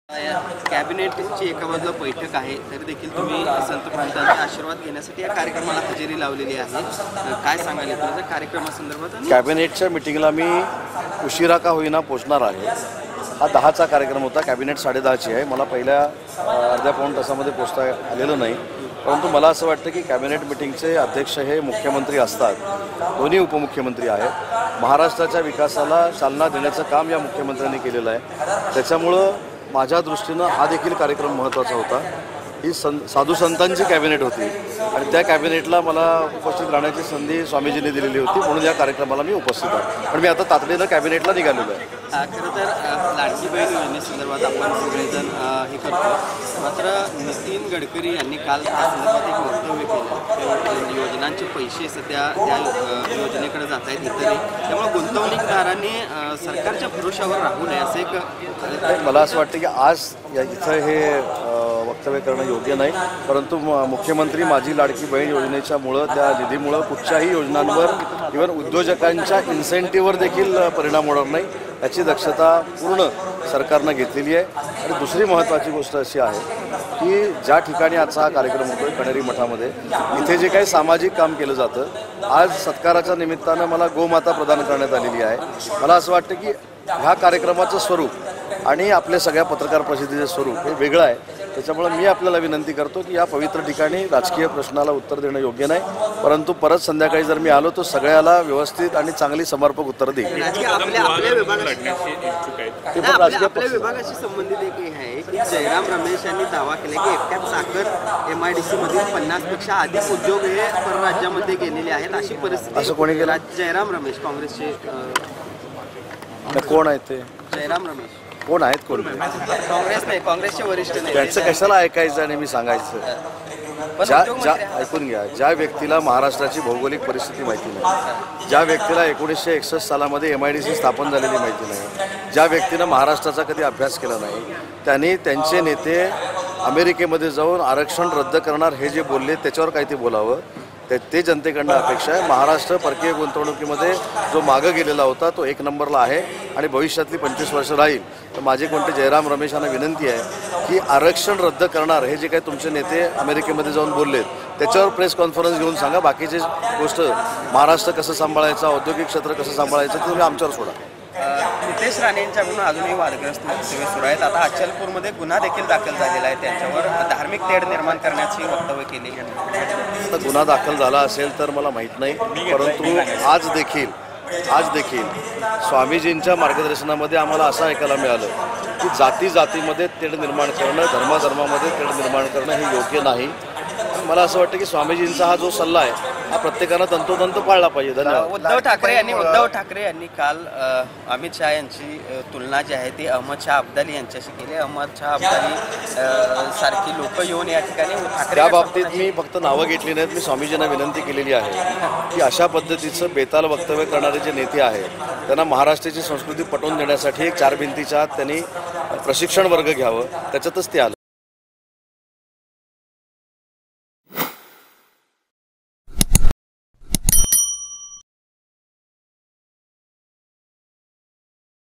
कॅबिनेटची एका बाजूला बैठक आहे तरी देखील तुम्ही संत पंतांचा आशीर्वाद घेण्यासाठी या कार्यक्रमाला हजेरी लावलेली आहे. काय सांगाल तुमच्या कार्यक्रमासंदर्भात? कॅबिनेटच्या मिटिंगला मी उशिरा का होईना पोचणार आहे. हा 10चा कार्यक्रम होता, कॅबिनेट 10:30ची आहे. मला पहिल्या अर्ध्या पाऊण तासामध्ये पोचता आलेलं नाही, परंतु मला असं वाटतं की कॅबिनेट मिटिंगचे अध्यक्ष हे मुख्यमंत्री असतात. दोन्ही उपमुख्यमंत्री आहेत. महाराष्ट्राच्या विकासाला चालना देण्याचं काम या मुख्यमंत्र्यांनी केलेलं आहे. त्याच्यामुळं माझ्या दृष्टीनं हा देखील कार्यक्रम महत्त्वाचा होता. ही साधू संतांची कॅबिनेट होती आणि त्या कॅबिनेटला मला उपस्थित राहण्याची संधी स्वामीजींनी दिलेली होती, म्हणून या कार्यक्रमाला मी उपस्थित आहे. पण मी आता तातडीनं कॅबिनेटला निघालेलो आहे. खरं तर लाडकी बहीण योजनेसंदर्भात आपण सगळेजण हे करतो, मात्र नितीन गडकरी यांनी काल त्या संदर्भात एक वक्तव्य केलं. योजनांचे पैसे सध्या त्या योजनेकडे जात आहेत इतरही, त्यामुळे गुंतवणूकदारांनी सरकारच्या भरोशावर राहू नये असं एक मला असं वाटतं की आज इथं हे वक्तव्य करणं योग्य नाही. परंतु मुख्यमंत्री माझी लाडकी बहीण योजनेच्यामुळं, त्या निधीमुळं कुठच्याही योजनांवर इव्हन उद्योजकांच्या इन्सेंटिव्हवर देखील परिणाम होणार नाही याची दक्षता पूर्ण सरकारनं घेतलेली आहे. आणि दुसरी महत्त्वाची गोष्ट अशी आहे की ज्या ठिकाणी आजचा हा कार्यक्रम होतो आहे कण्हेरी मठामध्ये, इथे जे काही सामाजिक काम केलं जातं, आज सत्काराच्या निमित्तानं मला गोमाता प्रदान करण्यात आलेली आहे. मला असं वाटतं की ह्या कार्यक्रमाचं स्वरूप आणि आपल्या सगळ्या पत्रकार परिषदेचं स्वरूप हे वेगळं आहे. त्याच्यामुळे मी आपल्याला विनंती करतो की या पवित्र ठिकाणी राजकीय प्रश्नाला उत्तर देणं योग्य नाही, परंतु परत संध्याकाळी जर मी आलो तर सगळ्याला व्यवस्थित आणि चांगली समर्पक उत्तर देईल. आपल्या विभागाशी संबंधित एक हे आहे की जयराम रमेश यांनी दावा केला की एकट्याच साखर MIDC मधील 50पेक्षा अधिक उद्योग हे परराज्यामध्ये गेलेले आहेत अशी परिस्थिती. असं कोणी केलं? जयराम रमेश, काँग्रेसचे. कोण आहेत ते? जयराम रमेश कोण आहेत? कोण? काँग्रेस नाही, काँग्रेसचे वरिष्ठ नाही. त्यांचं कशाला ऐकायचं आणि मी सांगायचं? ऐकून घ्या, ज्या व्यक्तीला महाराष्ट्राची भौगोलिक परिस्थिती माहिती नाही, ज्या व्यक्तीला 1961 सालामध्ये MIDC स्थापन झालेली माहिती नाही, ज्या व्यक्तीनं महाराष्ट्राचा कधी अभ्यास केला नाही, त्यांनी त्यांचे नेते अमेरिकेमध्ये जाऊन आरक्षण रद्द करणार हे जे बोलले त्याच्यावर काही ते बोलावं. ते जनतेकडनं अपेक्षा आहे. महाराष्ट्र परकीय गुंतवणुकीमध्ये जो मागं गेलेला होता तो 1 नंबरला आहे आणि भविष्यातली 25 वर्ष राहील. तर माझे कोणते जयराम रमेश यांना विनंती आहे की आरक्षण रद्द करणार हे जे काही तुमचे नेते अमेरिकेमध्ये जाऊन बोललेत त्याच्यावर प्रेस कॉन्फरन्स घेऊन सांगा. बाकीची गोष्ट महाराष्ट्र कसं सांभाळायचं, औद्योगिक क्षेत्र कसं सांभाळायचं ते तुम्ही आमच्यावर सोडा. नितेश राणे यांच्याकडून अजूनही वादग्रस्त वक्तव्य सुरू आहेत. आता अचलपूरमध्ये गुन्हा देखील दाखल झालेला आहे, त्यांच्यावर धार्मिक तेढ निर्माण करण्याची वक्तव्य केली. आता गुन्हा दाखल झाला असेल तर मला माहीत नाही, परंतु आज देखील स्वामीजींच्या मार्गदर्शनामध्ये आम्हाला असं ऐकायला मिळालं की जातीमध्ये तेढ निर्माण करणं, धर्मामध्ये तेढ निर्माण करणं हे योग्य नाही. मला असं वाटतं की स्वामीजींचा हा जो सल्ला आहे हा प्रत्येकानं तंतोतंत पाळला पाहिजे. धन्यवाद. उद्धव ठाकरे यांनी काल अमित शहा यांची तुलना जी आहे ती अहमद शाह अब्दाली यांच्याशी केली. अहमद शाह अब्दाली सारखी लोक येऊन या ठिकाणी त्या बाबतीत मी फक्त नावं घेतली नाहीत, मी स्वामीजींना विनंती केलेली आहे की अशा पद्धतीचं बेताल वक्तव्य करणारे जे नेते आहेत त्यांना महाराष्ट्राची संस्कृती पटवून देण्यासाठी एक 4 भिंतीच्या आत त्यांनी प्रशिक्षण वर्ग घ्यावं, त्याच्यातच ते आलं.